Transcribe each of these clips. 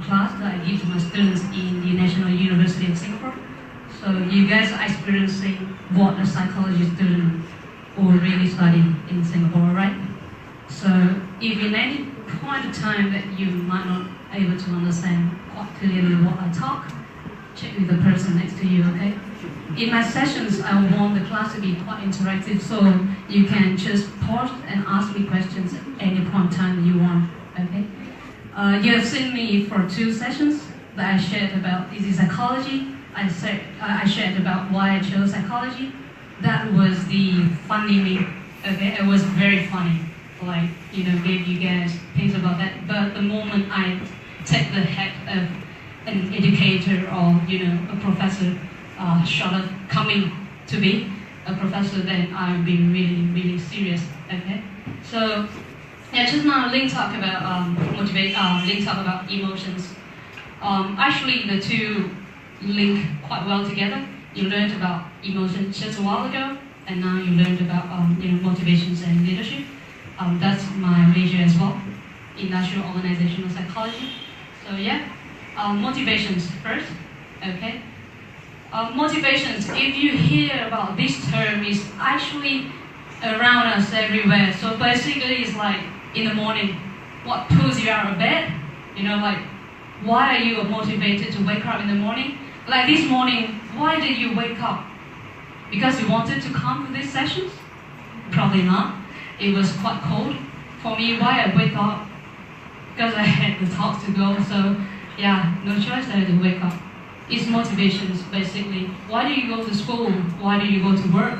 class that I give to my students in the National University of Singapore. So you guys are experiencing what a psychology student will really study in Singapore, right? So if in any point of time that you might not able to understand quite clearly what I talk, check with the person next to you, okay? In my sessions, I want the class to be quite interactive, so you can just pause and ask me questions at any point in time you want, okay? You have seen me for 2 sessions that I shared about easy psychology. I shared about why I chose psychology. That was the funny me, okay? It was very funny, like, gave you guys things about that. But the moment I take the head of an educator or, a professor, short of coming to be a professor, then I'll be really, really serious, okay? So, yeah, just now Ling talked about Ling talked about emotions. Actually, the two link quite well together. You learned about emotions just a while ago, and now you learned about motivations and leadership. That's my major as well, industrial organizational psychology. So yeah, motivations first, okay? Motivations, if you hear about this term, is actually around us everywhere. So basically it's like in the morning, what pulls you out of bed? Like, why are you motivated to wake up in the morning? Like this morning, why did you wake up? Because you wanted to come to these sessions? Probably not. It was quite cold. For me, why I wake up? Because I had the talk to go, so yeah, no choice, I had to wake up. It's motivations, basically. Why do you go to school? Why do you go to work?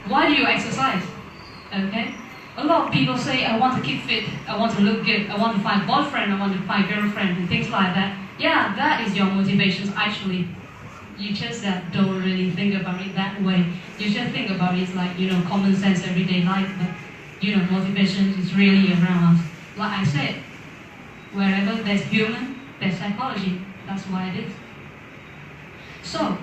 Why do you exercise? Okay? A lot of people say, I want to keep fit, I want to look good, I want to find boyfriend, I want to find girlfriend, and things like that. Yeah, that is your motivations, actually. You just don't really think about it that way. You just think about it like, common sense, everyday life, but, motivation is really around us. Like I said, wherever there's human, there's psychology. That's why it is. So,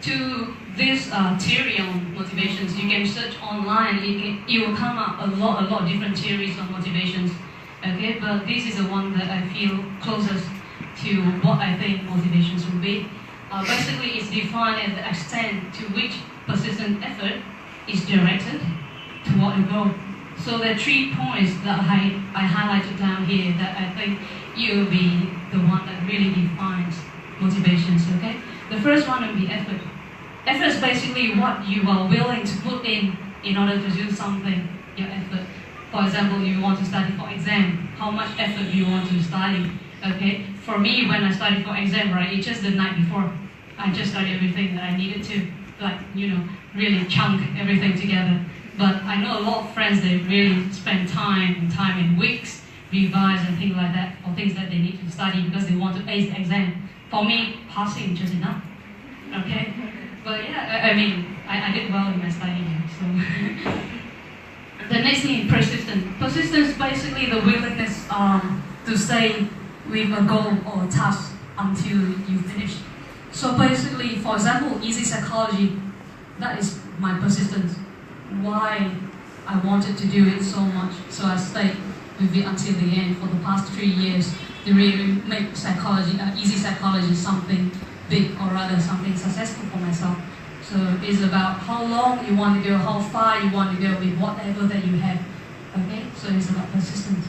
to this theory on motivations, you can search online. It will come up a lot of different theories on motivations. Okay, but this is the one that I feel closest to what I think motivations will be. Basically, it's defined as the extent to which persistent effort is directed toward a goal. So there are 3 points that I highlighted down here that I think you will be the one that really defines motivations. Okay, the first one will be effort. Effort is basically what you are willing to put in order to do something, your effort. For example, you want to study for exam, how much effort you want to study, okay? For me, when I studied for exam, right, it's just the night before. I just studied everything that I needed to, like, really chunk everything together. But I know a lot of friends, they really spend time in weeks, revise and things like that, for things that they need to study because they want to ace the exam. For me, passing just enough, okay? But yeah, I did well in my studying, so. The next thing is persistence. Persistence is basically the willingness to stay with a goal or a task until you finish. So basically, for example, easy psychology, that is my persistence. Why I wanted to do it so much, so I stayed with it until the end for the past 3 years to really make psychology, easy psychology, something big, or rather something successful for myself. So it's about how long you want to go, how far you want to go with whatever that you have. Okay, so it's about persistence.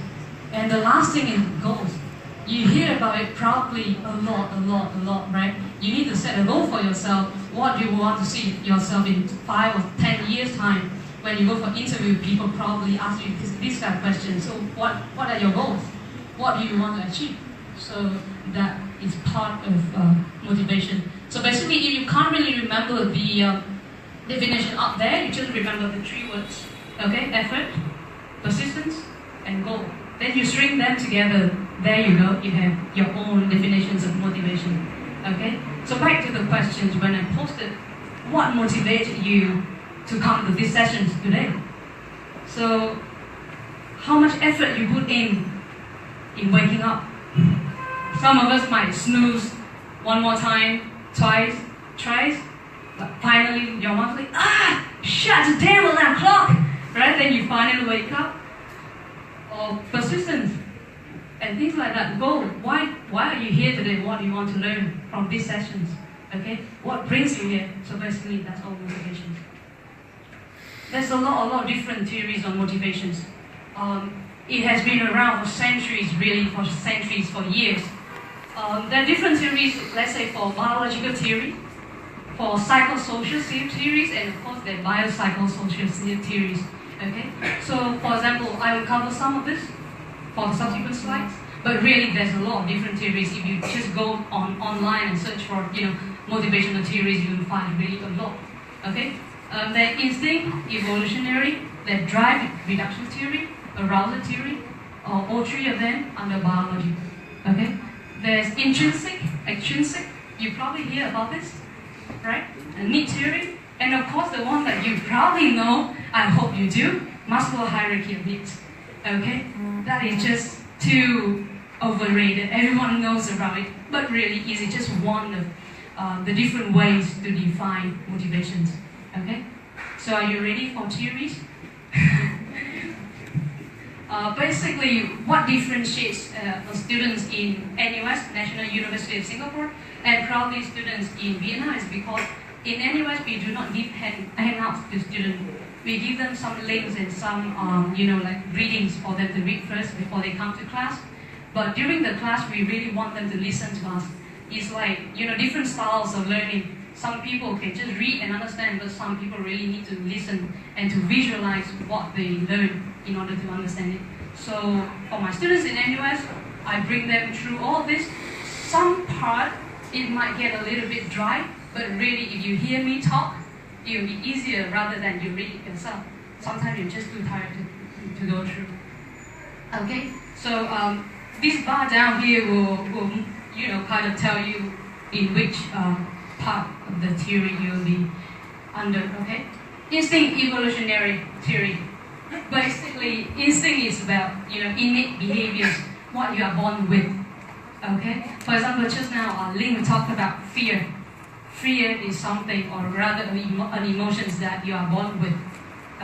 And the last thing is goals. You hear about it probably a lot, right? You need to set a goal for yourself. What do you want to see yourself in 5 or 10 years time? When you go for interview, people probably ask you this kind of question. So what are your goals? What do you want to achieve? So that is part of motivation. So basically, if you can't really remember the definition up there, you just remember the 3 words. Okay, effort, persistence, and goal. Then you string them together. There you go. You have your own definitions of motivation. Okay. So back to the questions when I posted, what motivated you to come to these sessions today? So, how much effort you put in waking up? Some of us might snooze one more time, twice, thrice, but finally your mom's like, shut the damn alarm clock, right? Then you finally wake up. Or persistence. and things like that. Go. Why are you here today? What do you want to learn from these sessions? Okay, what brings you here? So basically, that's all motivations. There's a lot of different theories on motivations. It has been around for centuries, really, for years. There are different theories, let's say for biological theory, for psychosocial theories, and of course there are biopsychosocial theories. Okay, so for example, I will cover some of this for the subsequent slides. But really, there's a lot of different theories. If you just go online and search for, motivational theories, you will find really a lot. Okay, there is instinct, evolutionary, there drive reduction theory, arousal theory, all three of them under biology. Okay, there's intrinsic, extrinsic. You probably hear about this, right? And need theory, and of course the one that you probably know, I hope you do, Maslow hierarchy of needs. Okay, that is just too overrated. Everyone knows about it, but really is it just one of the different ways to define motivations. Okay, so are you ready for theories? Basically, what differentiates students in NUS, National University of Singapore, and probably students in Vietnam is because in NUS we do not give handouts to students. We give them some links and some, like readings for them to read first before they come to class. But during the class, we really want them to listen to us. It's like, different styles of learning. Some people can just read and understand, but some people really need to listen and to visualize what they learn in order to understand it. So for my students in NUS, I bring them through all this. Some part, it might get a little bit dry, but really if you hear me talk, it will be easier rather than you read it yourself. Sometimes you're just too tired to go through. Okay, so this bar down here will kind of tell you in which part of the theory you'll be under. Okay, instinct evolutionary theory. Basically, instinct is about innate behaviors, what you are born with. Okay, for example, just now Lin talked about fear. Fear is something, or rather an emotion that you are born with.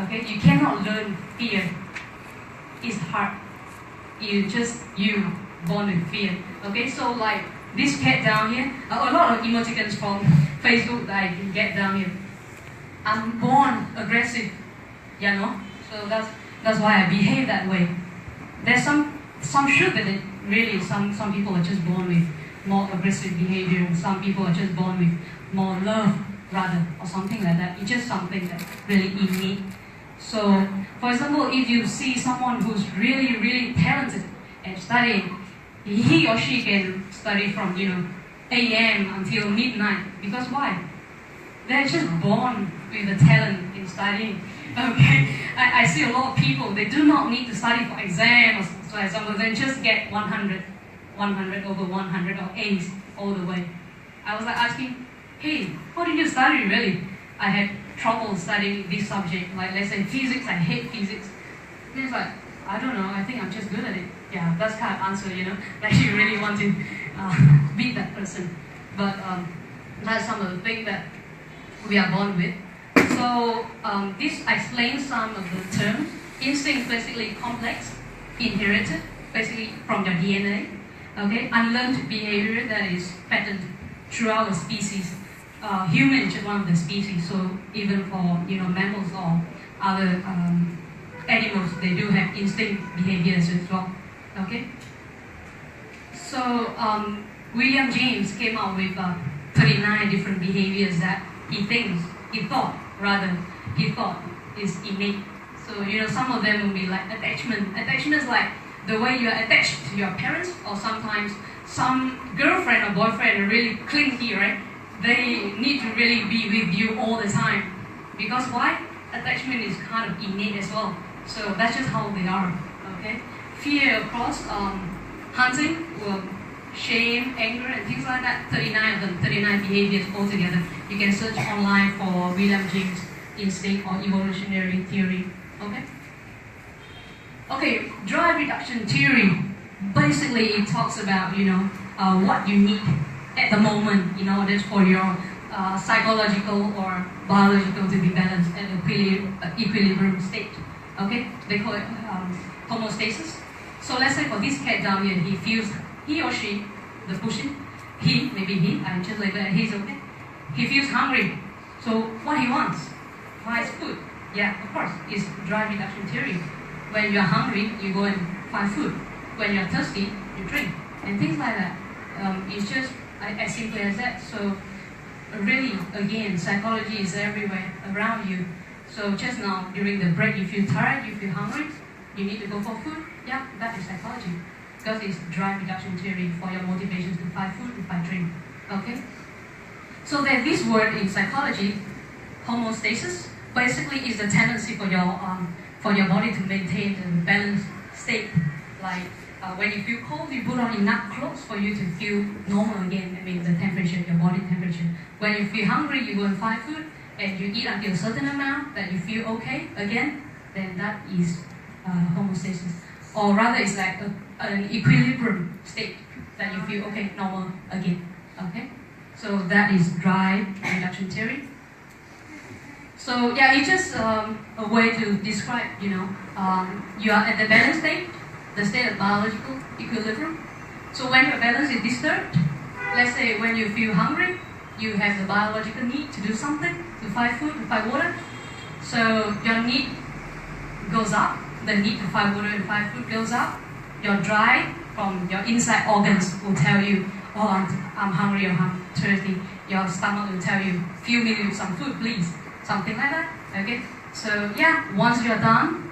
Okay, you cannot learn fear. It's hard. You born with fear. Okay, so like this cat down here, a lot of emoticons from Facebook that I can get down here. I'm born aggressive, so that's why I behave that way. There's some truth in it. Really, some people are just born with more aggressive behavior, and some people are just born with more love, rather, or something like that. It's just something that's really innate. So, for example, if you see someone who's really, really talented at studying, he or she can study from 8 a.m. until midnight. Because why? They're just born with a talent in studying. Okay, I see a lot of people, they do not need to study for exams, for example, they just get 100 over 100 or A's all the way. I was like asking, hey, how did you study really? I had trouble studying this subject, like let's say physics, I hate physics. And it's like, I don't know, I think I'm just good at it. Yeah, that's kind of answer, like you really want to beat that person. But that's some of the things that we are born with. So this explains some of the terms. Instinct basically complex, inherited, basically from your DNA. Okay, unlearned behavior that is patterned throughout the species. Human is just one of the species, so even for mammals or other animals, they do have instinct behaviors as well. Okay. So William James came up with 39 different behaviors that he thought is innate. So some of them will be like attachment. Attachment is like the way you are attached to your parents, or sometimes some girlfriend or boyfriend are really clingy, right? They need to really be with you all the time. Because why? Attachment is kind of innate as well. So that's just how they are. Okay. Fear, of course, hunting, shame, anger, and things like that. 39 of them, 39 behaviors altogether. You can search online for William James instinct or evolutionary theory. Okay. Okay, drive reduction theory. Basically, it talks about what you need at the moment in order for your psychological or biological to be balanced at equilibrium state. Okay, they call it homeostasis. So let's say for this cat down here, he or she, the pushing, I just like that, he's okay. He feels hungry. So what he wants? Finds food. Yeah, of course, it's drive reduction theory. When you're hungry, you go and find food. When you're thirsty, you drink. And things like that. It's just as simple as that. So really, again, psychology is everywhere around you. So just now, during the break, you feel tired, you feel hungry, you need to go for food. Yeah, that is psychology. Because it's drive reduction theory for your motivations to find food, to find drink. Okay? So there's this word in psychology, homeostasis, basically is the tendency for your body to maintain a balanced state. Like when you feel cold, you put on enough clothes for you to feel normal again. I mean the temperature, your body temperature. When you feel hungry, you go and find food, and you eat until a certain amount that you feel okay again. Then that is homeostasis, or rather, it's like an equilibrium state that you feel okay, normal again. Okay, so that is drive reduction theory. So yeah, it's just a way to describe, you are at the balanced state, the state of biological equilibrium. So when your balance is disturbed, let's say when you feel hungry, you have the biological need to do something, to find food, to find water. So your need goes up, the need to find water and find food goes up. Your drive from your inside organs will tell you, oh, I'm hungry or I'm thirsty. Your stomach will tell you, fill me with some food, please. Something like that, okay? So yeah, once you're done,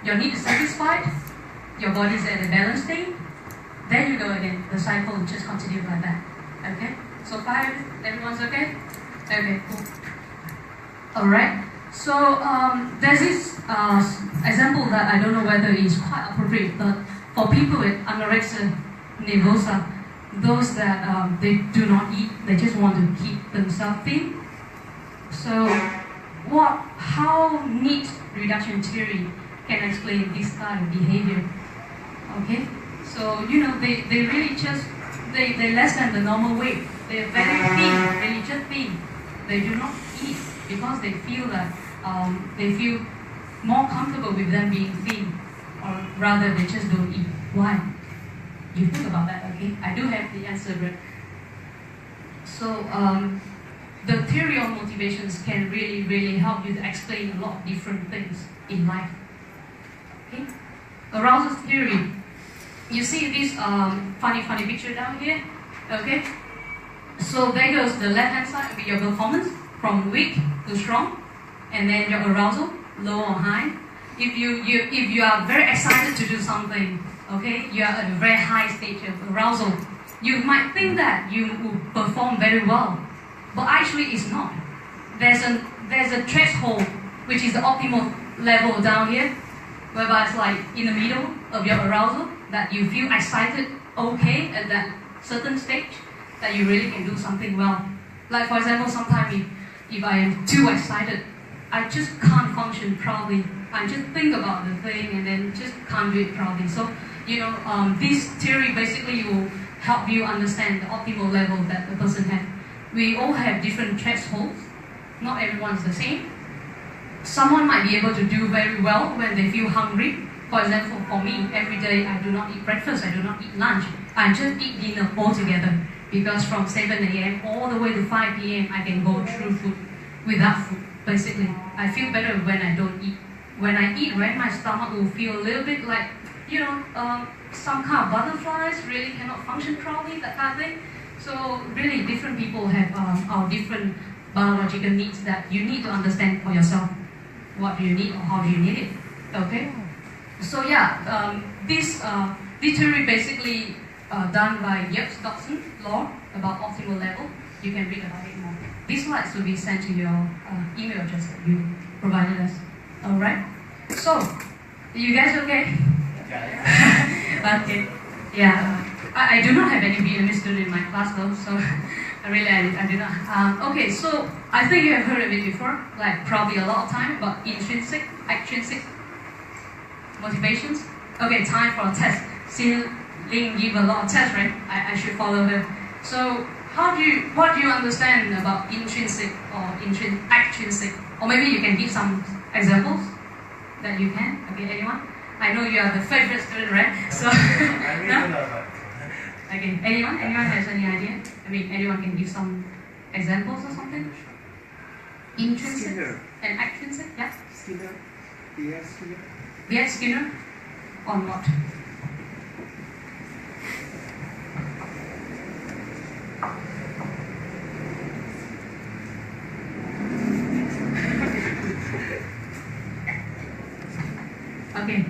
your need is satisfied, your body is at a balanced state, then you go again. The cycle will just continue like that, okay? So far, everyone's okay? Okay, cool. Alright, so there's this example that I don't know whether it's quite appropriate, but for people with anorexia nervosa, those that they do not eat, they just want to keep themselves thin. So how need reduction theory can explain this kind of behavior? Okay, so they really just they less than the normal weight. They're very thin, really just thin. They do not eat because they feel that they feel more comfortable with them being thin, or rather they just don't eat. Why? You think about that, okay? I do have the answer, but so the theory of motivations can really help you to explain a lot of different things in life. Okay? Arousal theory. You see this funny picture down here? Okay? So there goes the left-hand side with your performance from weak to strong, and then your arousal, low or high. If you are very excited to do something, okay, you are at a very high stage of arousal, you might think that you will perform very well. But actually it's not. There's a threshold, which is the optimal level down here, whereby it's like in the middle of your arousal, that you feel excited, okay, at that certain stage, that you really can do something well. Like for example, sometimes if I am too excited, I just can't function properly. I just think about the thing and then just can't do it properly. So, this theory basically will help you understand the optimal level that the person has. We all have different thresholds. Not everyone's the same. Someone might be able to do very well when they feel hungry. For example, for me, every day I do not eat breakfast, I do not eat lunch. I just eat dinner altogether. Because from 7 a.m. all the way to 5 p.m. I can go through food without food. Basically, I feel better when I don't eat. When I eat, right, my stomach will feel a little bit like, some kind of butterflies, really cannot function properly, that kind of thing. So really, different people have our different biological needs that you need to understand for yourself. What do you need or how do you need it? Okay. So yeah, this theory basically done by Dobson's law about optimal level. You can read about it more. These slides will be sent to your email address that you provided us. All right. So, you guys okay? Okay. Yeah. I do not have any Vietnamese student in my class though, so I do not. Okay, so I think you have heard of it before, like probably a lot of time, about intrinsic, extrinsic motivations. Okay, time for a test. Since Ling give a lot of tests, right? I should follow her. So what do you understand about intrinsic or extrinsic? Or maybe you can give some examples that you can. Okay, anyone? I know you are the favorite student, right? So, I really don't know about okay. Anyone has any idea? I mean, anyone can give some examples or something? Intrinsic Skinner. and extrinsic, yeah. Skinner. B.S. Skinner. B.S. Skinner on what? Okay.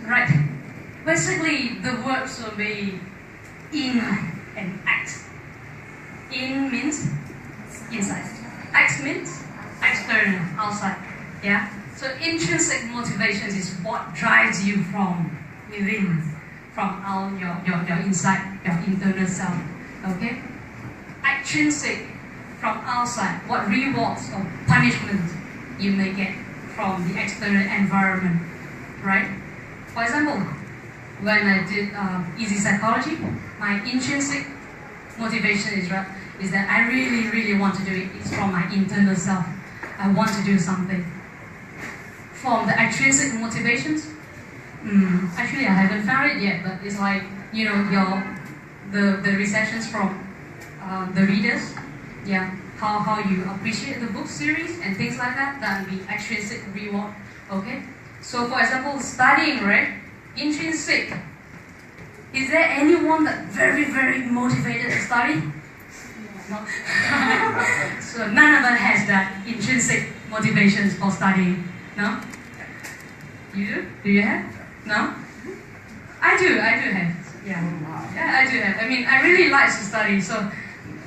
Right. Basically, the verbs will be in and act. In means inside. Act means external, outside. Yeah. So intrinsic motivations is what drives you from within, from out your inside, your internal self. Okay. Extrinsic from outside, what rewards or punishment you may get from the external environment, right? For example, when I did easy psychology, my intrinsic motivation is that I really want to do it. It's from my internal self. I want to do something. From the extrinsic motivations, actually I haven't found it yet, but it's like, you know, the receptions from the readers, yeah, how you appreciate the book series and things like that. That will be extrinsic reward. Okay. So for example, studying, right? Intrinsic. Is there anyone that very motivated to study? No. So none of us has that intrinsic motivations for studying. No? You do? Do you have? No? I do have. Yeah, I do have. I mean, I really like to study. So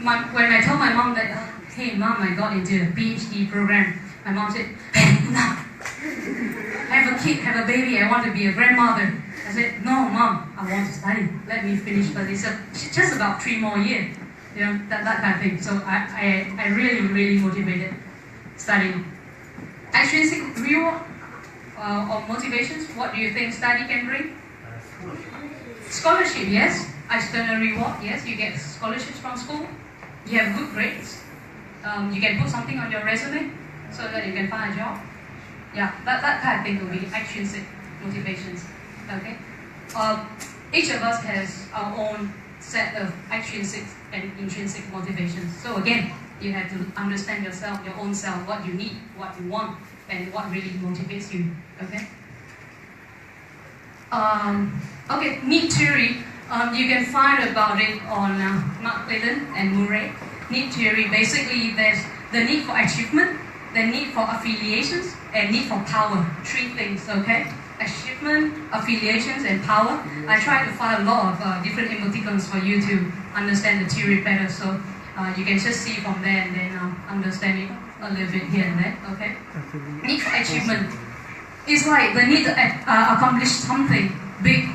when I told my mom that, hey mom, I got into a PhD program, my mom said, hey, no. Have a kid, have a baby, I want to be a grandmother. I said, no mom, I want to study. Let me finish study. So just about 3 more years. You know, that kind of thing. So I really motivated studying. Extrinsic reward or motivations, what do you think study can bring? Scholarship, yes. External reward, yes. You get scholarships from school. You have good grades. You can put something on your resume so that you can find a job. Yeah, that kind of thing will be extrinsic motivations. Okay. Each of us has our own set of extrinsic and intrinsic motivations. So again, you have to understand yourself, your own self, what you need, what you want, and what really motivates you. Okay. Okay, need theory. You can find about it on Mark Clayton and Murray. Need theory, basically there's the need for achievement, the need for affiliations, and need for power. 3 things, okay? Achievement, affiliations, and power. I try to find a lot of different emoticons for you to understand the theory better, so you can just see from there and then understand it a little bit here and there, okay? Need for achievement. It's like the need to accomplish something big.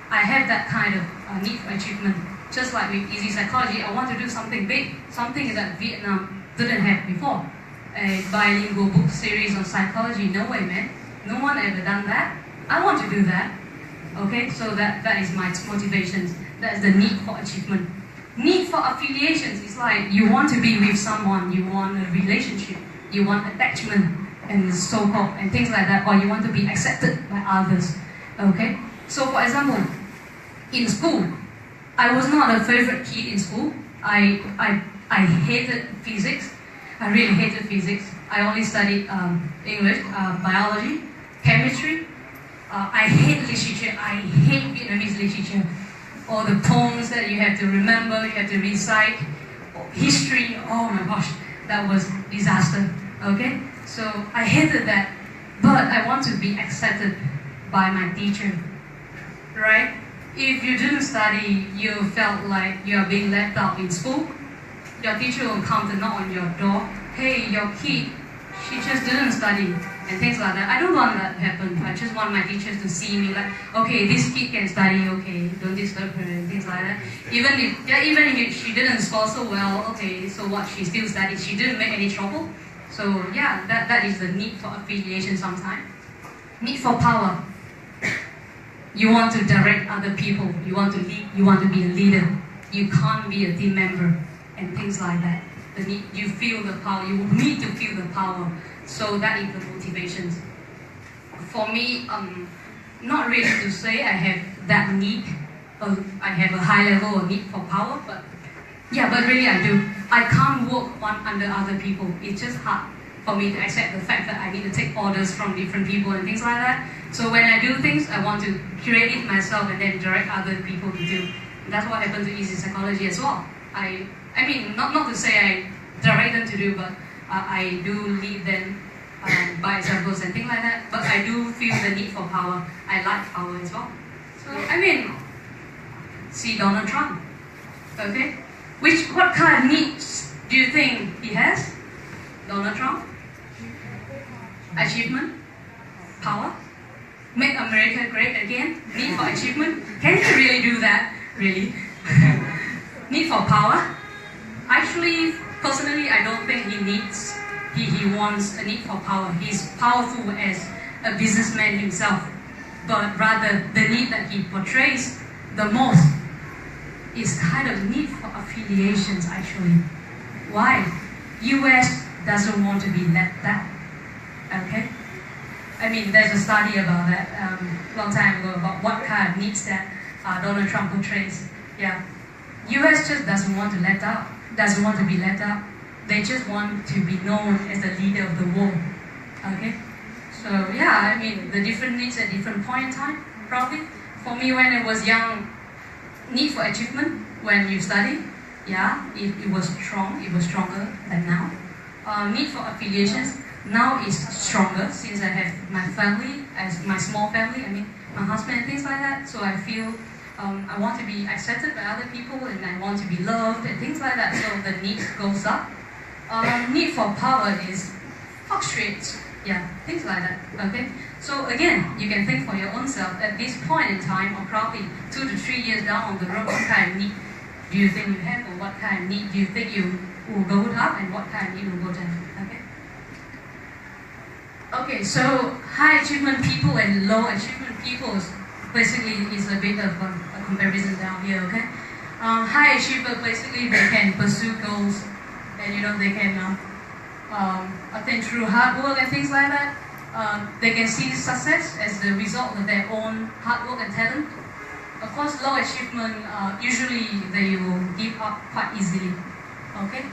I have that kind of need for achievement. Just like with easy psychology, I want to do something big, something that Vietnam didn't have before. A bilingual book series on psychology, no way, man. No one ever done that. I want to do that. Okay, so that is my motivations. That's the need for achievement. Need for affiliations is like you want to be with someone, you want a relationship, you want attachment and so-called and things like that, or you want to be accepted by others. Okay, so for example, in school, I was not a favorite kid in school. I hated physics. I really hated physics. I only studied English, biology, chemistry. I hate literature. I hate Vietnamese literature. All the poems that you have to remember, you have to recite. History, oh my gosh, that was disaster. Okay, so I hated that. But I want to be accepted by my teacher, right? If you didn't study, you felt like you are being left out in school. Your teacher will come to knock on your door. Hey, your kid, she just didn't study, and things like that. I don't want that to happen. I just want my teachers to see me like, okay, this kid can study, okay, don't disturb her, and things like that. Even if she didn't score so well, okay, so what, she still studied, she didn't make any trouble. So yeah, that is the need for affiliation sometimes. Need for power. You want to direct other people, you want to lead, you want to be a leader. You can't be a team member, and things like that. You feel the power, you need to feel the power. So that is the motivations. for me, not really to say I have that need, or I have a high level of need for power, but yeah, but really I do. I can't work under other people. It's just hard for me to accept the fact that I need to take orders from different people and things like that. So when I do things, I want to create it myself and then direct other people to do. And that's what happened to EZPSY Psychology as well. I mean, not to say I direct them to do, but I do lead them by examples and things like that. But I do feel the need for power. I like power as well. So I mean, see Donald Trump, okay? What kind of needs do you think he has? Donald Trump? Achievement? Power? Make America great again? Need for achievement? Can he really do that? Really? Need for power? Actually, personally, I don't think he wants a need for power. He's powerful as a businessman himself. But rather, the need that he portrays the most is kind of need for affiliations, actually. Why? US doesn't want to be left out. Okay? I mean, there's a study about that long time ago about what kind of needs that Donald Trump portrays. Yeah, US just doesn't want to let out. Doesn't want to be let out. They just want to be known as the leader of the world. Okay? So yeah, I mean, the different needs at different point in time. Probably for me when I was young, need for achievement when you study. Yeah, it was strong. It was stronger than now. Need for affiliations now is stronger since I have my family, as my small family. I mean, my husband and things like that. So I feel I want to be accepted by other people and I want to be loved and things like that. So the need goes up. Need for power is fluctuates. Yeah, things like that. Okay. So again, you can think for your own self at this point in time, or probably 2 to 3 years down on the road, what kind of need do you think you have, or what kind of need do you think you will go up, and what kind of need will go down? Okay. Okay, so high achievement people and low achievement people basically is a bit of a comparison down here. Okay. High achiever basically they can pursue goals, and they can attain through hard work and things like that. They can see success as the result of their own hard work and talent. Of course, low achievement, usually they will give up quite easily. Okay?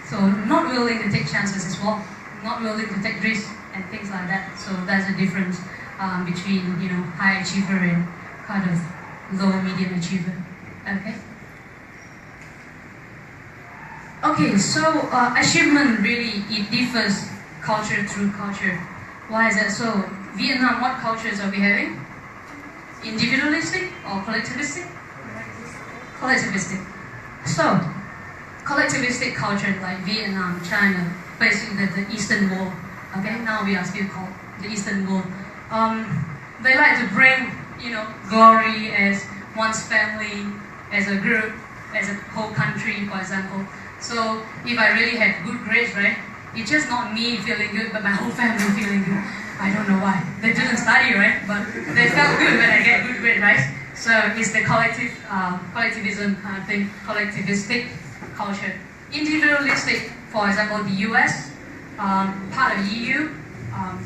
So not willing to take chances as well, not willing to take risks and things like that. So there's a difference between high achiever and kind of low medium achiever. Okay? Okay, so achievement really, it differs culture through culture. Why is that so? Vietnam, what cultures are we having? Individualistic or collectivistic? Collectivistic. So, collectivistic culture like Vietnam, China, basically the Eastern Wall. Okay, now we are still called the Eastern Wall. They like to bring, glory as one's family, as a group, as a whole country, for example. So, if I really have good grades, right? It's just not me feeling good, but my whole family feeling good. I don't know why. They didn't study, right? But they felt good when I get good grade, right? So it's the collectivism kind of thing, collectivistic culture. Individualistic, for example, the US, part of EU,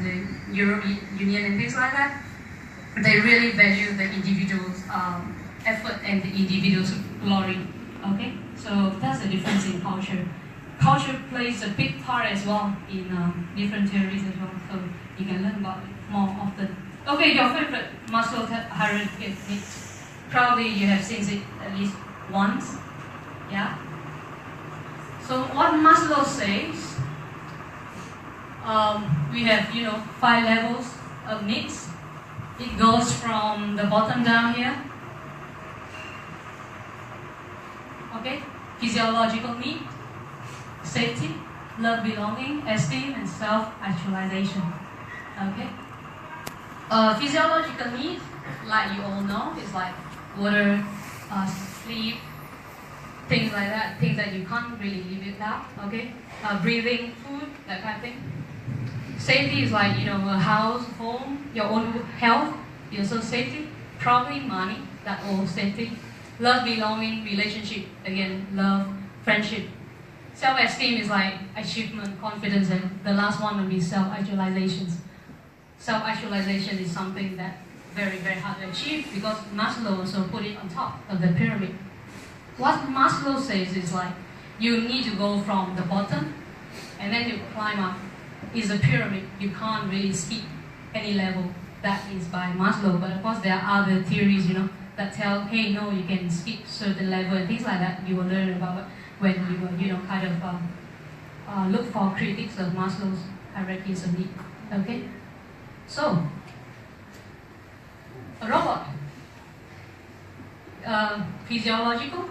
the European Union and things like that, they really value the individual's effort and the individual's glory. Okay? So that's the difference in culture. Culture plays a big part as well in different theories as well, so you can learn about it more often. Okay, your favorite Maslow hierarchy, probably you have seen it at least once, yeah? So what Maslow says, we have, 5 levels of needs. It goes from the bottom down here. Okay, physiological need, safety, love, belonging, esteem, and self-actualization. Okay. Physiological need, like you all know, is like water, sleep, things like that, things that you can't really live without. Okay. Breathing, food, that kind of thing. Safety is like a house, home, your own health, your own safety, probably money, that all safety. Love, belonging, relationship, again, love, friendship. Self-esteem is like achievement, confidence, and the last one will be self-actualizations. self-actualization is something that very, very hard to achieve because Maslow also put it on top of the pyramid. What Maslow says is like, you need to go from the bottom and then you climb up. It's a pyramid. You can't really skip any level. That is by Maslow. But of course there are other theories, that tell, hey, no, you can skip certain level and things like that. You will learn about when you kind of look for critics of Maslow's hierarchies of need. Okay? So, a robot. Physiological,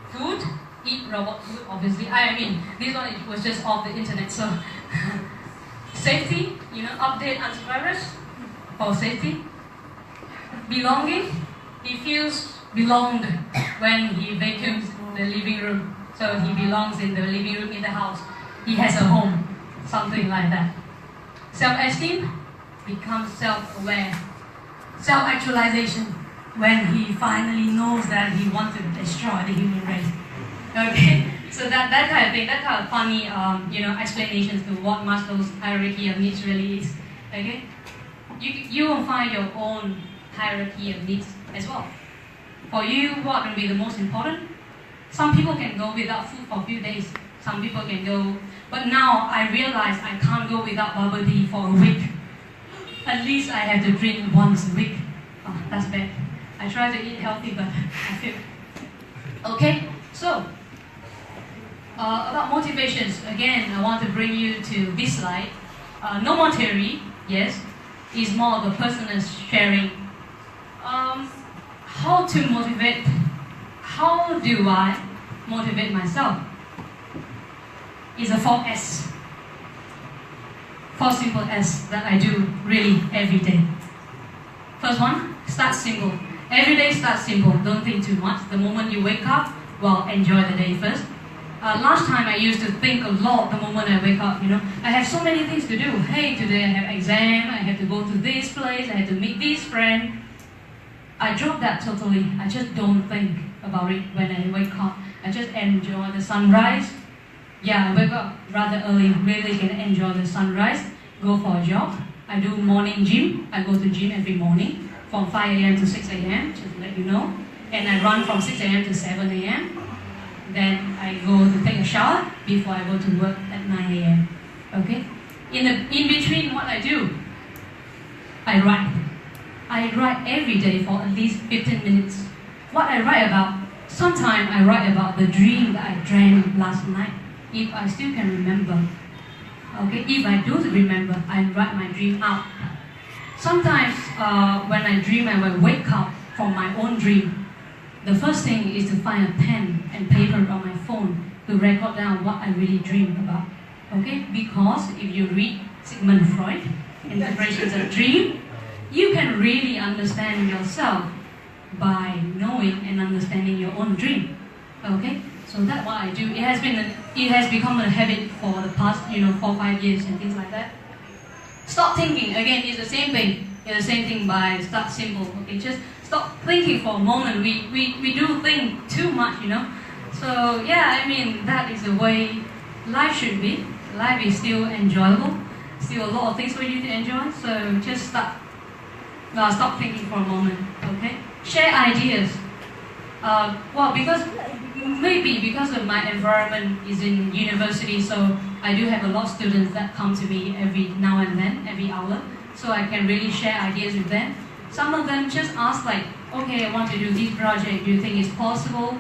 food, eat robot food, obviously. I mean, this one was just off the internet, so safety, update antivirus for safety. Belonging, he feels belonged when he vacuums the living room. So he belongs in the living room in the house. He has a home, something like that. Self-esteem becomes self-aware. Self-actualization, when he finally knows that he wants to destroy the human race. Okay, so that kind of thing, that kind of funny, explanations to what Maslow's hierarchy of needs really is. Okay, you will find your own hierarchy of needs as well. For you, what will be the most important? Some people can go without food for a few days. Some people can go, but now I realize I can't go without bubble tea for a week. At least I have to drink once a week. Oh, that's bad. I try to eat healthy, but I feel. Okay, so about motivations, again, I want to bring you to this slide. No more theory, yes, is more of a personal sharing. How to motivate? How do I motivate myself? It's a 4S. 4 simple S that I do really every day. First one, start simple. Every day start simple, don't think too much. The moment you wake up, well, enjoy the day first. Last time I used to think a lot the moment I wake up, I have so many things to do. Hey, today I have exam, I have to go to this place, I have to meet this friend. I dropped that totally. I just don't think about it when I wake up. I just enjoy the sunrise. Yeah, I wake up rather early, really can enjoy the sunrise. Go for a jog. I do morning gym. I go to gym every morning from 5 a.m. to 6 a.m. just to let you know. And I run from 6 a.m. to 7 a.m. Then I go to take a shower before I go to work at 9 a.m. Okay? In between what I do, I write. I write every day for at least 15 minutes. What I write about, sometimes I write about the dream that I dreamt last night, if I still can remember. Okay, if I do remember, I write my dream out. Sometimes when I dream, I will wake up from my own dream. The first thing is to find a pen and paper on my phone to record down what I really dream about. Okay, because if you read Sigmund Freud, Interpretations of Dream, you can really understand yourself by knowing and understanding your own dream. Okay, so that's what I do. It has become a habit for the past 4-5 years and things like that. Stop thinking. Again, it's the same thing. It's the same thing by start simple. Okay, just stop thinking for a moment. We do think too much, So yeah, I mean that is the way life should be. Life is still enjoyable. Still a lot of things for you to enjoy. So just stop thinking for a moment. Okay, share ideas. Because of my environment is in university, so I do have a lot of students that come to me every now and then, every hour, so I can really share ideas with them. Some of them just ask like, okay, I want to do this project, do you think it's possible?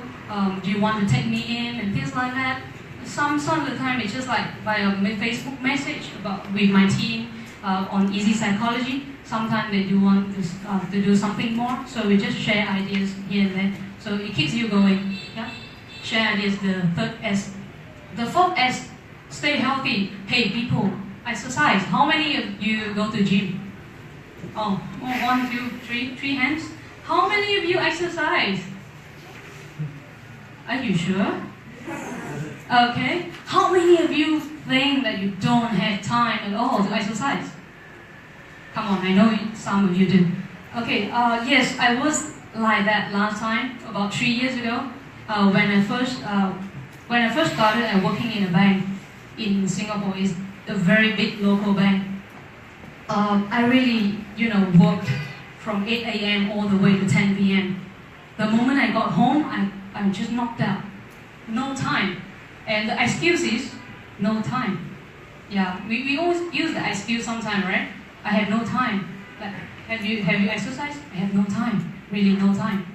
Do you want to take me in? And things like that. Some of the time it's just like via Facebook message with my team on Easy Psychology. Sometimes they do want to do something more, so we just share ideas here and there. So it keeps you going. Yeah? Share ideas, the third S. The fourth S, stay healthy. Hey people, exercise. How many of you go to gym? Oh, 1, 2, 3 hands. How many of you exercise? Are you sure? Okay. How many of you think that you don't have time at all to exercise? Come on, I know some of you do. Okay, yes, I was like that last time, about 3 years ago. When I first started working in a bank in Singapore, it's a very big local bank. I really, worked from 8 a.m. all the way to 10 p.m. The moment I got home, I'm just knocked out. No time. And the excuse is, no time. Yeah, we always use the excuse sometimes, right? I have no time. Like, have you exercised? I have no time. Really no time.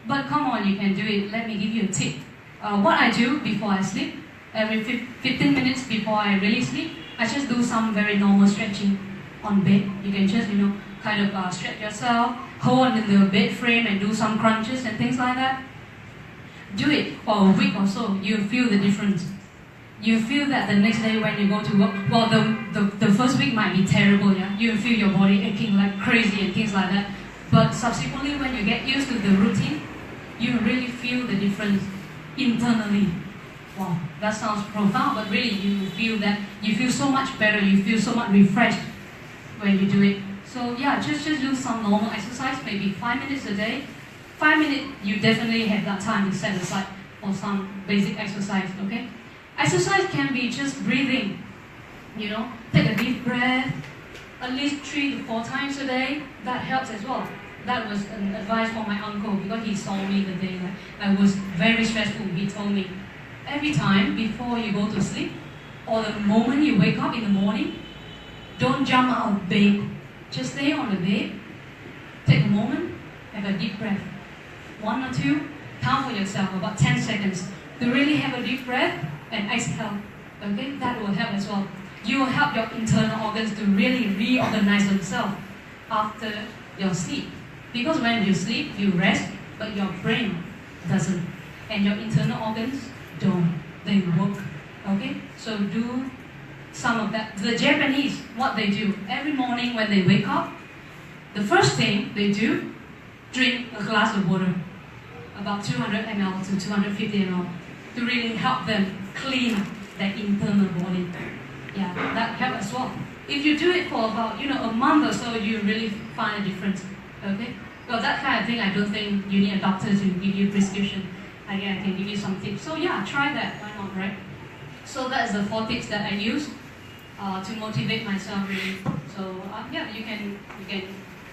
But come on, you can do it. Let me give you a tip. What I do before I sleep, every 15 minutes before I really sleep, I just do some very normal stretching on bed. You can just, kind of stretch yourself, hold on in the bed frame and do some crunches and things like that. Do it for a week or so. You'll feel the difference. You feel that the next day when you go to work, well, the first week might be terrible, yeah? You'll feel your body aching like crazy and things like that. But subsequently, when you get used to the routine, you really feel the difference internally. Wow, that sounds profound, but really you feel so much better, you feel so much refreshed when you do it. So yeah, just do some normal exercise, maybe 5 minutes a day. 5 minutes, you definitely have that time to set aside for some basic exercise, okay? Exercise can be just breathing, take a deep breath, at least 3 to 4 times a day. That helps as well. That was an advice from my uncle because he saw me the day I was very stressful. He told me, every time before you go to sleep or the moment you wake up in the morning, don't jump out of bed. Just stay on the bed, take a moment, have a deep breath. 1 or 2, count for yourself, about 10 seconds. To really have a deep breath and exhale. Okay, that will help as well. You will help your internal organs to really reorganize themselves after your sleep. Because when you sleep, you rest, but your brain doesn't. And your internal organs don't. They work. Okay? So do some of that. The Japanese, what they do, every morning when they wake up, the first thing they do, drink a glass of water. About 200 ml to 250 ml. To really help them clean their internal body. Yeah, that helps as well. If you do it for about a month or so, you really find a difference. Okay? Well, that kind of thing, I don't think you need a doctor to give you prescription. Again, I can give you some tips. So yeah, try that. Why not, right? So that's the 4 tips that I use to motivate myself really. So yeah, you can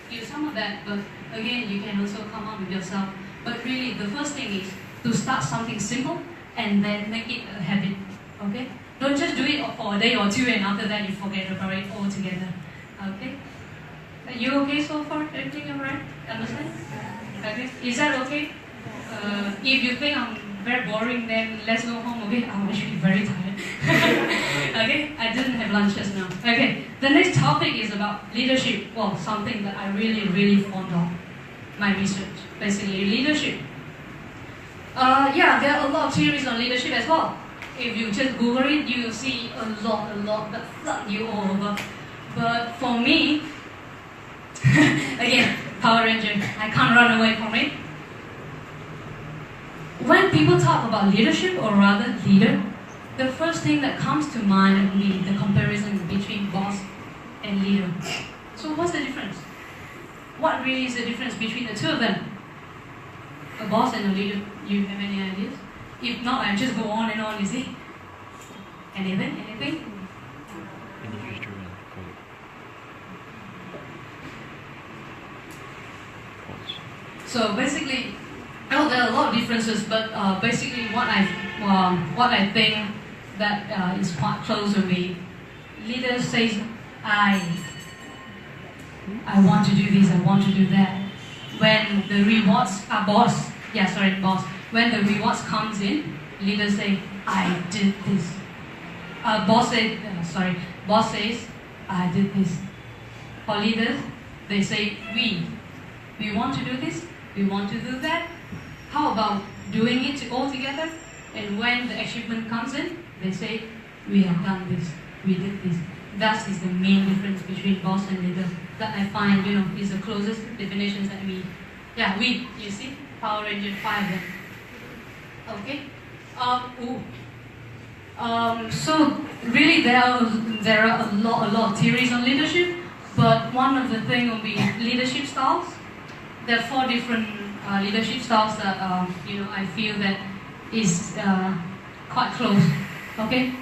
use some of that, but again, you can also come up with yourself. But really, the first thing is to start something simple and then make it a habit. Okay? Don't just do it for a day or 2 and after that you forget about it altogether. Okay? Are you okay so far? Everything alright? Understand? Okay. Is that okay? If you think I'm very boring, then let's go home. Okay? I'm actually very tired. Okay? I didn't have lunch just now. Okay. The next topic is about leadership. Well, something that I really, really fond of. My research. Basically, leadership. Yeah, there are a lot of theories on leadership as well. If you just Google it, you will see a lot that flood you all over. But for me, again, Power Ranger, I can't run away from it. When people talk about leadership, or rather leader, the first thing that comes to mind will be the comparison between boss and leader. So what's the difference? What really is the difference between the two of them? A boss and a leader, you have any ideas? If not, I just go on and on, you see? Anything? So basically, well, there are a lot of differences, but basically what I think that is quite close to me. Leader says, I want to do this, I want to do that. When the rewards are boss. When the rewards comes in, leader say, I did this. Boss says, I did this. For leaders, they say, we want to do this, we want to do that. How about doing it all together? And when the achievement comes in, they say, we have done this, we did this. That is the main difference between boss and leader that I find, is the closest definitions that you see, Power Ranger 5 of them. Okay? So really there are a lot of theories on leadership, but one of the things will be leadership styles. There are 4 different leadership styles that I feel that is quite close. Okay?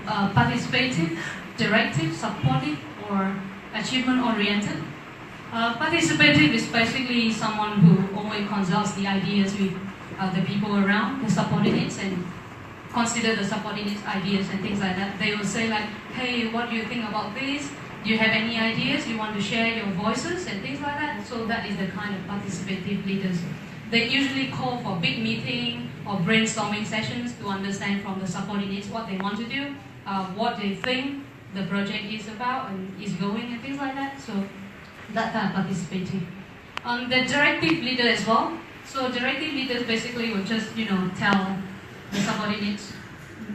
Participative, directive, supportive, or achievement-oriented. Participative is basically someone who always consults the ideas with the people around, the subordinates, and consider the subordinates' ideas and things like that. They will say like, hey, what do you think about this? Do you have any ideas? You want to share your voices and things like that? So that is the kind of participative leaders. They usually call for big meeting or brainstorming sessions to understand from the subordinates what they want to do, what they think the project is about and is going and things like that. So that kind of participative. The directive leader as well. So directive leaders basically will just, tell the subordinates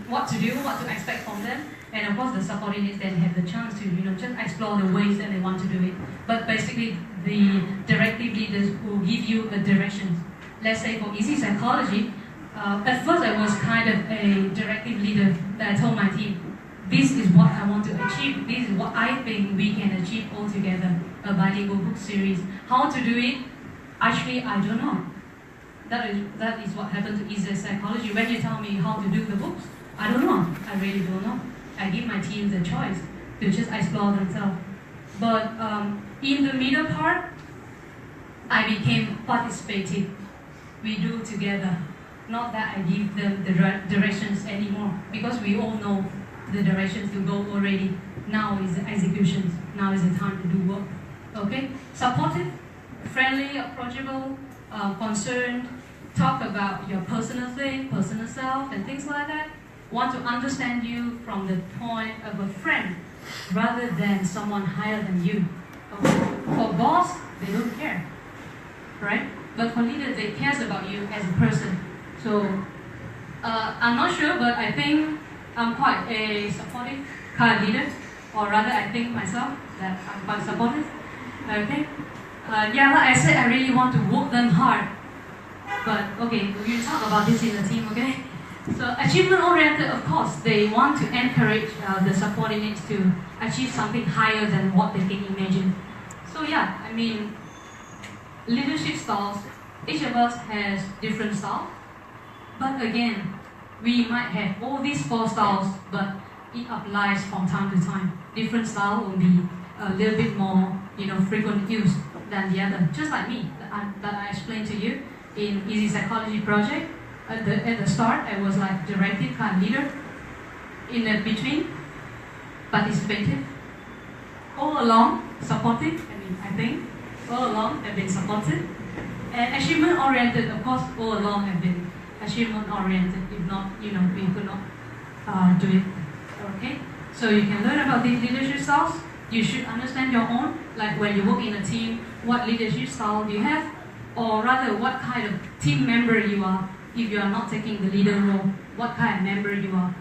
what to do, what to expect from them. And of course the subordinates then have the chance to, just explore the ways that they want to do it. But basically the directive leaders will give you the directions. Let's say for EZPSY Psychology, at first I was kind of a directive leader that I told my team, this is what I want to achieve, this is what I think we can achieve all together, a bilingual book series. How to do it? Actually, I don't know. That is what happened to EZPSY Psychology. When you tell me how to do the books, I don't know. I really don't know. I give my team the choice to just explore themselves. But in the middle part, I became participative. We do together. Not that I give them the directions anymore, because we all know the directions to go already. Now is the executions. Now is the time to do work. Okay? Supportive, friendly, approachable, concerned, talk about your personal thing, personal self, and things like that. Want to understand you from the point of a friend rather than someone higher than you. Okay. For boss, they don't care, right? But for leaders, they cares about you as a person. So I'm not sure, but I think I'm quite a supportive kind of leader, or rather, I think myself that I'm quite supportive. Okay. Like I said, I really want to work them hard. But okay, we'll talk about this in the team, okay? So achievement-oriented, of course, they want to encourage the subordinates to achieve something higher than what they can imagine. So leadership styles, each of us has different styles. But again, we might have all these 4 styles, but it applies from time to time. Different style will be a little bit more, frequent use than the other. Just like me, that I explained to you in EZPSY Psychology project. At the start, I was like directive kind of leader. In the between, participative. All along, supportive. I think all along have been supportive. And achievement-oriented, of course, all along have been achievement-oriented. If not, we could not do it. Okay? So you can learn about these leadership styles. You should understand your own. Like when you work in a team, what leadership style do you have? Or rather, what kind of team member you are. If you are not taking the leader role, what kind of member you are.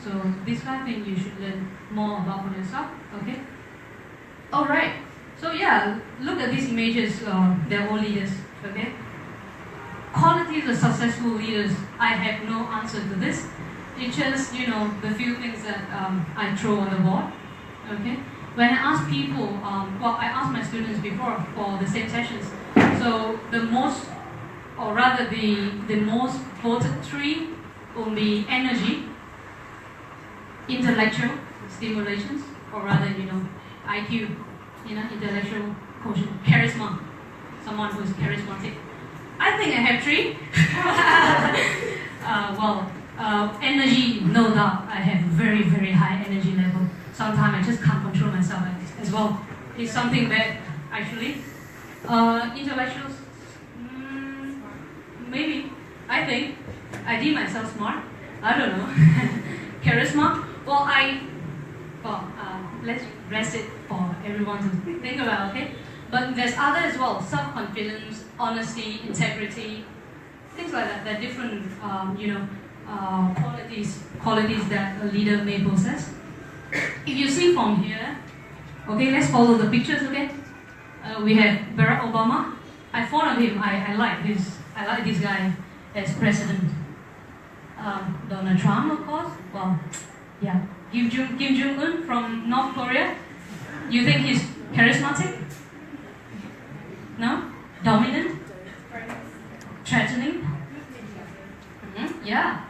So this kind of thing you should learn more about for yourself. Okay? Alright. So look at these images. They're all leaders. Okay? Qualities of successful leaders. I have no answer to this. It's just, the few things that I throw on the board. Okay? When I ask people, I asked my students before for the same sessions. So the most voted 3 will be energy, intellectual stimulations, or rather, IQ, intellectual quotient, charisma, someone who is charismatic. I think I have 3. Energy, no doubt, I have very, very high energy level. Sometimes I just can't control myself as well. It's something bad, actually. Intellectuals, maybe. I think I deem myself smart. I don't know. Charisma. Let's rest it for everyone to think about. Okay. But there's other as well. Self-confidence, honesty, integrity, things like that. They're different, qualities that a leader may possess. If you see from here, okay, let's follow the pictures. Okay. We have Barack Obama. I follow him. I like this guy as president. Donald Trump, of course. Kim Jong-un from North Korea. You think he's charismatic? No? Dominant? Threatening? Yeah.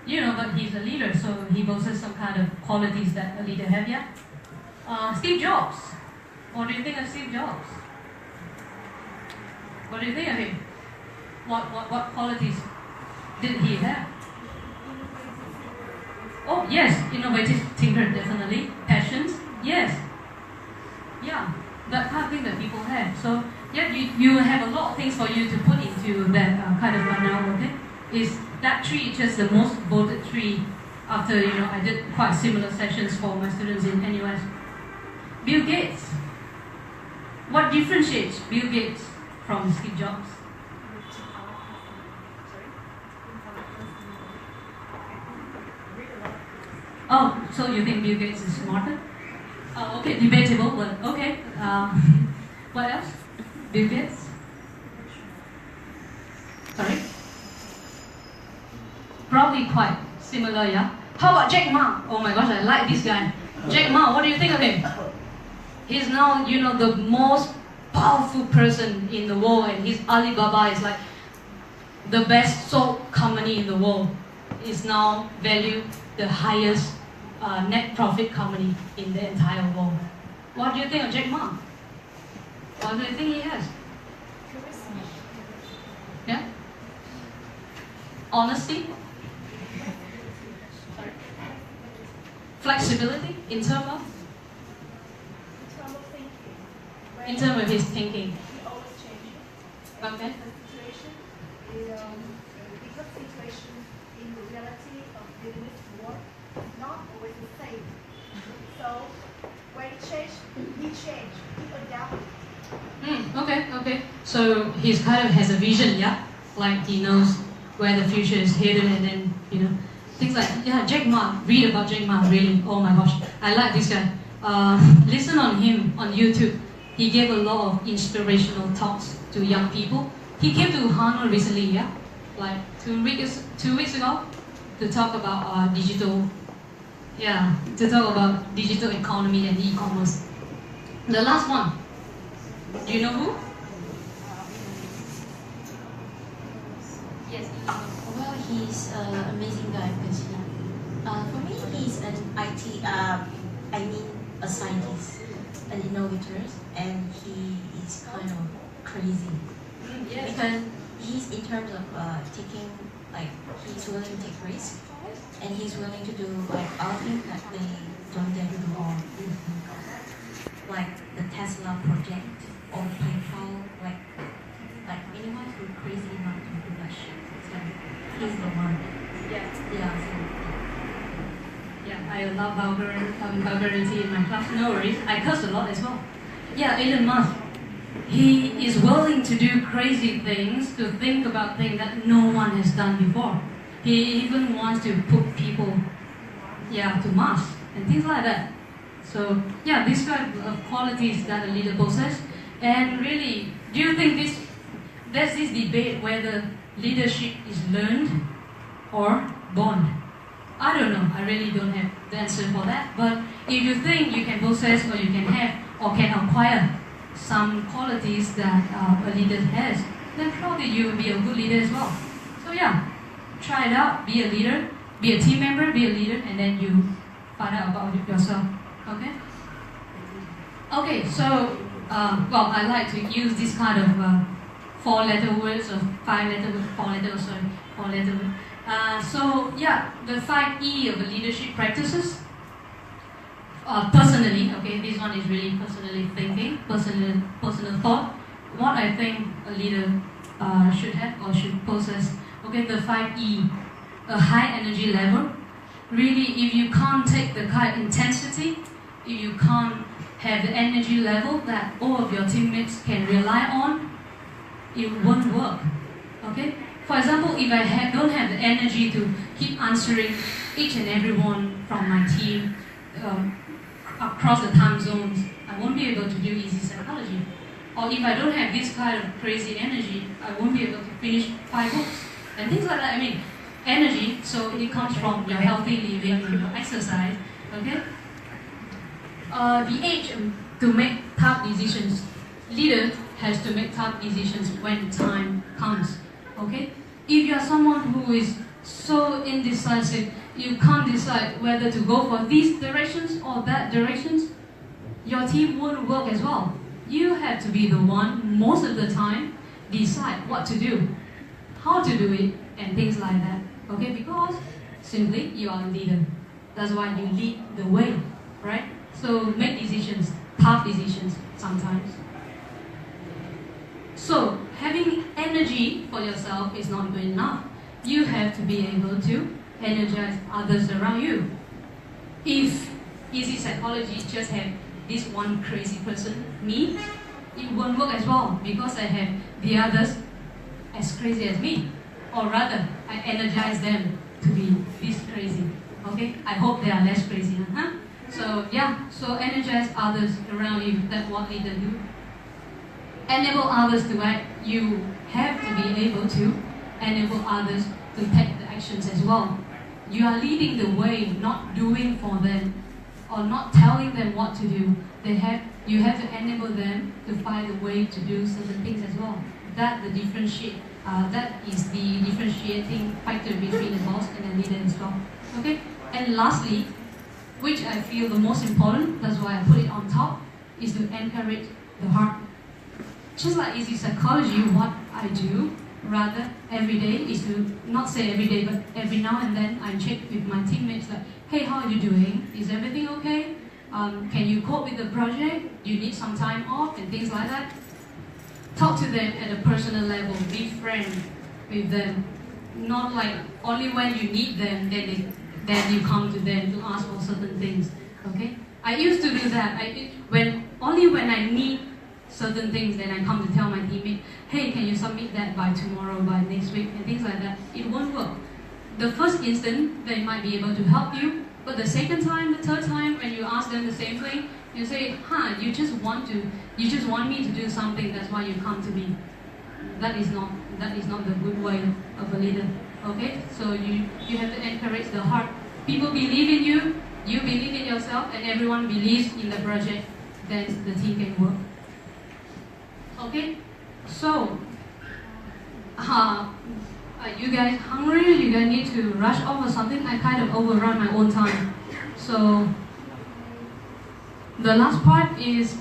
But he's a leader, so he possesses some kind of qualities that a leader have. Yeah. Steve Jobs. What do you think of Steve Jobs? What do you think of him? What qualities did he have? Oh yes, innovative thinker, definitely. Passions, yes. Yeah, that kind of thing that people have. So yeah, you have a lot of things for you to put into that kind of now, okay? Is that tree just the most voted tree after, I did quite similar sessions for my students in NUS. Bill Gates. What differentiates Bill Gates from Steve Jobs? Oh, so you think Bill Gates is smarter? Oh, okay, debatable, but okay. What else? Bill Gates? Sorry? Probably quite similar, yeah? How about Jack Ma? Oh my gosh, I like this guy. Jack Ma, what do you think of him? He's now, the most powerful person in the world, and his Alibaba is like the best sold company in the world. It's now valued the highest net profit company in the entire world. What do you think of Jack Ma? What do you think he has? Charisma. Yeah? Honesty? Flexibility in terms of? thinking. In terms of his thinking. He always changes. Okay. The situation is because situation in the reality of dealing with war is not always the same. So when it changes, he changes, he adapts. Okay. So he's kind of has a vision, yeah? Like he knows where the future is headed, and then, things like, Jack Ma, read about Jack Ma, really. Oh my gosh, I like this guy. Listen on him on YouTube. He gave a lot of inspirational talks to young people. He came to Hanoi recently, yeah? Like 2 weeks ago, to talk about digital economy and e-commerce. The last one, do you know who? Yes. Well, he's an amazing guy because for me, he's an IT, a scientist, an innovator, and he is kind of crazy. Yes. Because he's in terms of taking, he's willing to take risks, and he's willing to do all things that they don't get to do on. Like the Tesla project, or people like anyone who's crazy enough to do that shit. So he's the one. I love vulgarity in my class. No worries. I curse a lot as well. Yeah, Elon Musk. He is willing to do crazy things, to think about things that no one has done before. He even wants to put people, to Mars and things like that. So, these kind of qualities that a leader possesses. And really, do you think there's this debate whether leadership is learned or born? I don't know. I really don't have the answer for that. But if you think you can possess, or you can have, or can acquire some qualities that a leader has, then probably you will be a good leader as well. So try it out. Be a leader. Be a team member. Be a leader, and then you find out about yourself. Okay. Okay. So I like to use this kind of 4-letter words or 5-letter words. 4-letter words. The 5E of the leadership practices. Personally, this one is really personally thinking, personal thought. What I think a leader should have or should possess. Okay, the 5E, a high energy level. Really, if you can't take the kind of intensity, if you can't have the energy level that all of your teammates can rely on, it won't work. Okay. For example, if I don't have the energy to keep answering each and every one from my team across the time zones, I won't be able to do easy psychology. Or if I don't have this kind of crazy energy, I won't be able to finish 5 books. And things like that. Energy, so it comes from your healthy living and your exercise. Okay? The age to make tough decisions. Leader has to make tough decisions when time comes. Okay? If you are someone who is so indecisive, you can't decide whether to go for these directions or that directions, your team won't work as well. You have to be the one, most of the time, decide what to do, how to do it, and things like that. Okay, because simply you are a leader. That's why you lead the way, right? So make decisions, tough decisions sometimes. So having energy for yourself is not good enough. You have to be able to energize others around you. If easy psychology just have this one crazy person, me, it won't work as well because I have the others as crazy as me. Or rather, I energize them to be this crazy. Okay? I hope they are less crazy. Huh? So yeah, so energize others around you. That's what leaders do. Enable others to act. You have to be able to enable others to take the actions as well. You are leading the way, not doing for them or not telling them what to do. You have to enable them to find a way to do certain things as well. That is the differentiating factor between the boss and the leader as well. Okay? And lastly, which I feel the most important, that's why I put it on top, is to encourage the heart. Just like easy psychology, what I do rather every day is to, not say every day, but every now and then I check with my teammates like, hey, how are you doing? Is everything okay? Can you cope with the project? Do you need some time off? And things like that. Talk to them at a personal level, be friends with them. Not like only when you need them, then you come to them to ask for certain things. Okay? I used to do that. Only when I need certain things, then I come to tell my teammate, hey, can you submit that by tomorrow, by next week, and things like that. It won't work. The first instant, they might be able to help you, but the second time, the third time, when you ask them the same thing, you say, you just want me to do something, that's why you come to me. That is not the good way of a leader. Okay? So you have to encourage the heart. People believe in you, you believe in yourself, and everyone believes in the project, then the team can work. Okay? So, are you guys hungry? You guys need to rush off or something? I kind of overrun my own time. So, the last part is,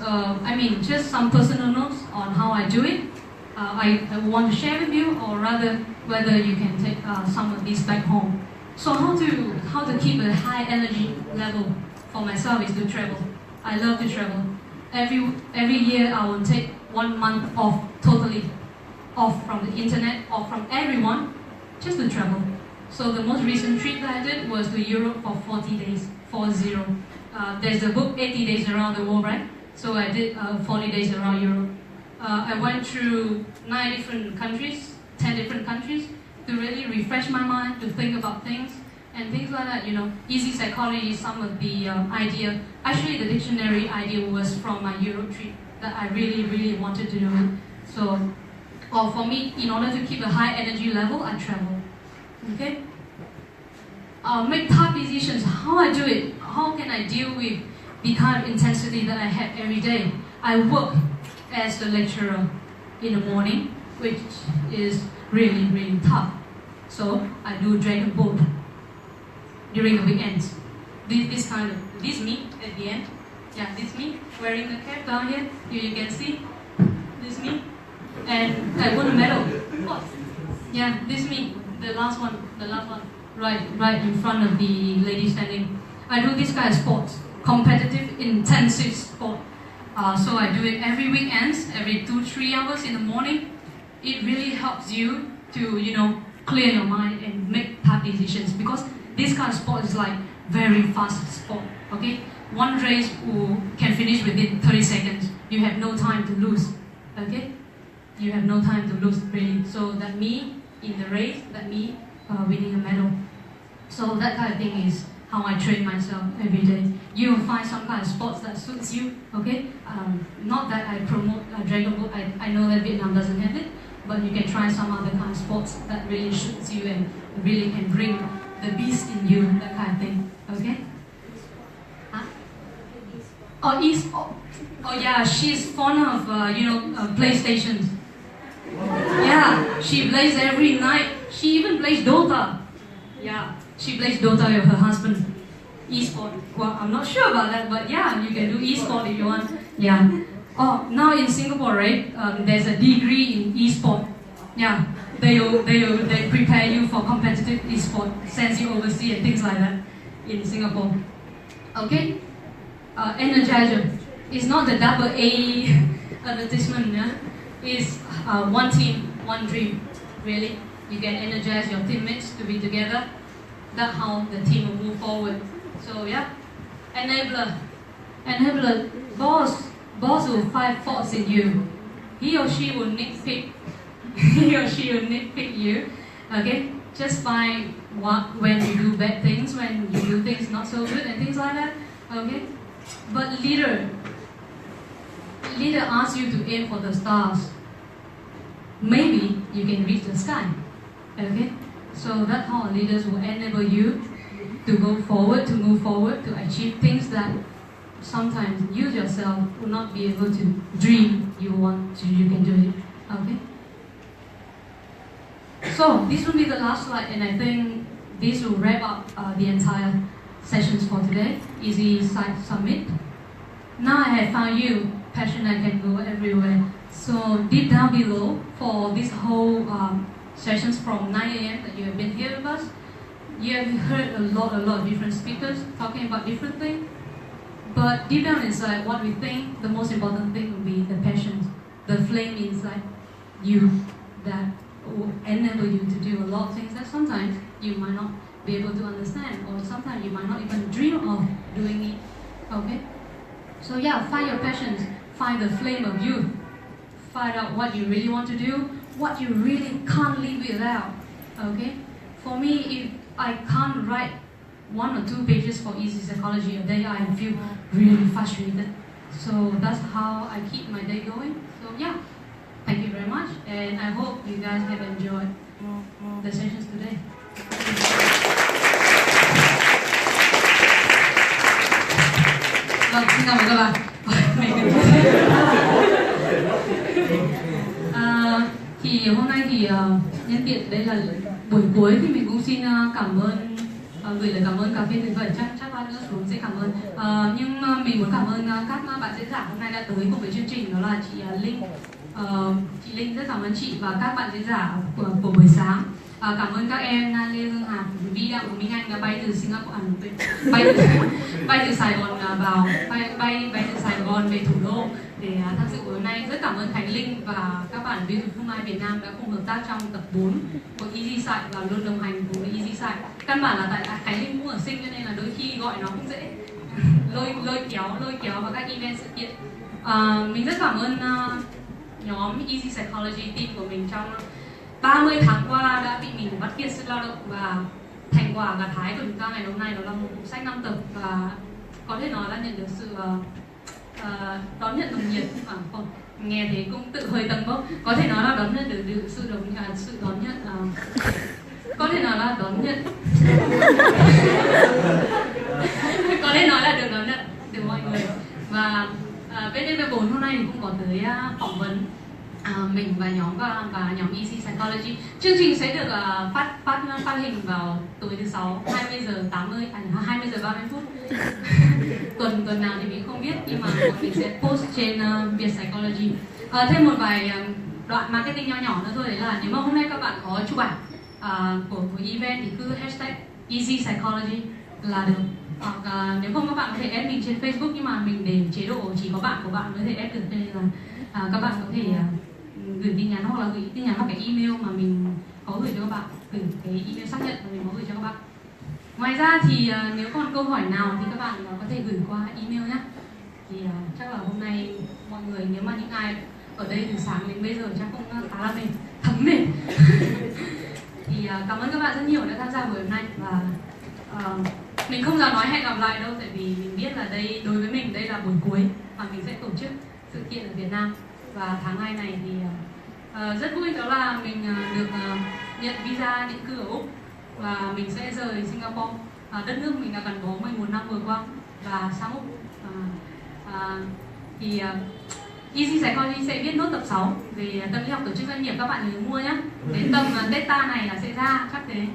just some personal notes on how I do it. I want to share with you, or rather, whether you can take some of these back home. So, how to keep a high energy level for myself is to travel. I love to travel. Every year, I will take 1 month off, totally off from the internet, off from everyone, just to travel. So the most recent trip that I did was to Europe for 40 days, 40. There's a book, 80 Days Around the World, right? So I did 40 days around Europe. I went through 9 different countries, 10 different countries, to really refresh my mind, to think about things, and things like that, Easy psychology, some of the idea. Actually, the dictionary idea was from my Europe trip that I really, really wanted to do it. So, for me, in order to keep a high energy level, I travel. Okay? Make tough decisions. How I do it? How can I deal with the kind of intensity that I have every day? I work as a lecturer in the morning, which is really, really tough. So, I do dragon boat during the weekends. This me at the end. Yeah, this me wearing the cap down here. You can see this me, and I won a medal. Oh, yeah, this me, the last one, right in front of the lady standing. I do this kind of sports, competitive, intensive sport. So I do it every weekends, every 2-3 hours in the morning. It really helps you to clear your mind and make tough decisions, because this kind of sport is like very fast sport. Okay. One race can finish within 30 seconds. You have no time to lose. Okay? You have no time to lose, really. So that me in the race, that me winning a medal. So that kind of thing is how I train myself every day. You will find some kind of sports that suits you. Okay? Not that I promote dragon boat. I know that Vietnam doesn't have it, but you can try some other kind of sports that really suits you and really can bring the beast in you. That kind of thing. Okay? Oh yeah, she's fond of PlayStations. Yeah, she plays every night. She even plays Dota. Yeah, she plays Dota with her husband. e-sport. Well, I'm not sure about that, but yeah, you can do e-sport if you want. Yeah. Oh, now in Singapore, right? There's a degree in e-sport. Yeah, they prepare you for competitive e-sport, sends you overseas and things like that in Singapore. Okay, Energizer. It's not the double A advertisement. Yeah? It's one team, one dream. Really, you can energize your teammates to be together. That's how the team will move forward. So yeah, enabler. Boss will find faults in you. He or she will nitpick. He or she will nitpick you. Okay, just find when you do bad things, when you do things not so good and things like that. Okay, but leader asks you to aim for the stars. Maybe you can reach the sky. Okay, so that's how leaders will enable you to go forward, to move forward, to achieve things that sometimes you yourself will not be able to dream you can do it. Okay. So this will be the last slide, and I think this will wrap up the entire sessions for today. EZPSY Summit. Now I have found you. Passion I can go everywhere. So deep down below, for this whole sessions from 9 a.m. that you have been here with us, you have heard a lot of different speakers talking about different things. But deep down inside, what we think the most important thing will be the passion, the flame inside you that will enable you to do a lot of things that sometimes you might not be able to understand, or sometimes you might not even dream of doing it. Okay? So yeah, find your passions, find the flame of youth, find out what you really want to do, what you really can't live without. Okay? For me, if I can't write 1 or 2 pages for EZ Psychology a day, I feel really frustrated. So that's how I keep my day going. So yeah, thank you very much, and I hope you guys have enjoyed the sessions today. Vâng, xin cảm ơn các bạn. Thì hôm nay thì nhân tiện đây là buổi cuối thì mình cũng xin cảm ơn, gửi lời cảm ơn cà phê tuyệt vời, chắc lát nữa xuống sẽ cảm ơn. Nhưng mình muốn cảm ơn các bạn diễn giả hôm nay đã tới cùng với chương trình, đó là chị Linh. Chị Linh rất cảm ơn chị và các bạn diễn giả của buổi sáng. Cảm ơn các em Lê Hương Hà, Vi Đạo của Minh Anh đã bay từ Singapore, bay từ Sài Gòn bay từ Sài Gòn về thủ đô để tham dự buổi hôm nay. Rất cảm ơn Khánh Linh và các bạn ví dụ Phương Mai Việt Nam đã cùng hợp tác trong tập 4 của EZPSY và luôn đồng hành cùng với EZPSY. Căn bản là tại Khánh Linh cũng ở Sinh cho nên là đôi khi gọi nó cũng dễ lôi kéo vào các event sự kiện. Mình rất cảm ơn nhóm EZ Psychology team của mình trong 30 tháng qua đã bị mình vắt kiệt sức lao động, và thành quả gặt hái của chúng ta ngày hôm nay đó là một cuốn sách 5 tập, và có thể nói là nhận được sự đón nhận nồng nhiệt, không nghe thế cũng tự hơi tầng bốc, có thể nói là đón nhận được sự đón nhận có thể nói là đón nhận có thể nói là được đón nhận từ mọi người. Và VTV4 hôm nay thì cũng có tới phỏng vấn mình và nhóm nhóm EZ Psychology. Chương trình sẽ được phát hình vào tối thứ 6 20 giờ 30 phút. tuần nào thì mình không biết, nhưng mà mình sẽ post trên Việt Psychology. Thêm một vài đoạn marketing nho nhỏ nữa thôi, đấy là nếu mà hôm nay các bạn có chụp ảnh của event thì cứ hashtag EZ Psychology là được. Hoặc nếu không các bạn có thể add mình trên Facebook, nhưng mà mình để chế độ chỉ có bạn của bạn mới thể add được, nên là các bạn có thể gửi tin nhắn, hoặc là gửi tin nhắn vào cái email mà mình có gửi cho các bạn, gửi cái email xác nhận mà mình có gửi cho các bạn. Ngoài ra thì nếu còn câu hỏi nào thì các bạn có thể gửi qua email nhé. Thì chắc là hôm nay mọi người, nếu mà những ai ở đây từ sáng đến bây giờ chắc cũng khá là thấm mệt. Thì cảm ơn các bạn rất nhiều đã tham gia buổi hôm nay, và mình không dám nói hẹn gặp lại đâu, tại vì mình biết là đây đối với mình đây là buổi cuối mà mình sẽ tổ chức sự kiện ở Việt Nam. Và tháng 2 này thì rất vui, đó là mình được nhận visa định cư ở Úc, và mình sẽ rời Singapore, đất nước mình đã gắn bó 11 năm vừa qua, và sang Úc. Thì EZ Psychology sẽ viết nốt tập 6 về tâm lý học tổ chức doanh nghiệp, các bạn nhớ mua nhé. Đến tầm Tết ta này là sẽ ra, chắc thế.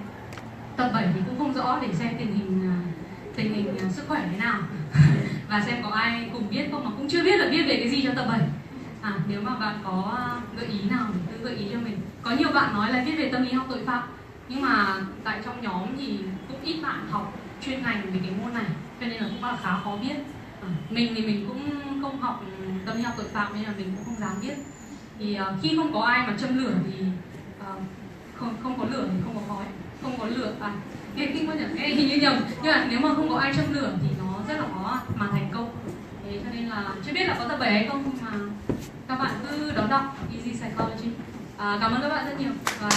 Tập 7 thì cũng không rõ, để xem tình hình tình hình sức khỏe thế nào và xem có ai cùng viết không, mà cũng chưa biết là viết về cái gì cho tập 7. Nếu mà bạn có gợi ý nào thì cứ gợi ý cho mình. Có nhiều bạn nói là viết về tâm lý học tội phạm, nhưng mà tại trong nhóm thì cũng ít bạn học chuyên ngành về cái môn này, cho nên là cũng là khá khó viết. Mình thì mình cũng không học tâm lý học tội phạm nên là mình cũng không dám viết. Thì khi không có ai mà châm lửa thì không có lửa thì không có khói, không có lửa nghe kinh quá nhỉ, nghe hình như nhầm, nhưng mà nếu mà không có ai châm lửa thì nó rất là khó mà thành công. Thế cho nên là chưa biết là có tập 7 hay không, nhưng mà các bạn cứ đón đọc EZPSY Psychology. Cảm ơn các bạn rất nhiều và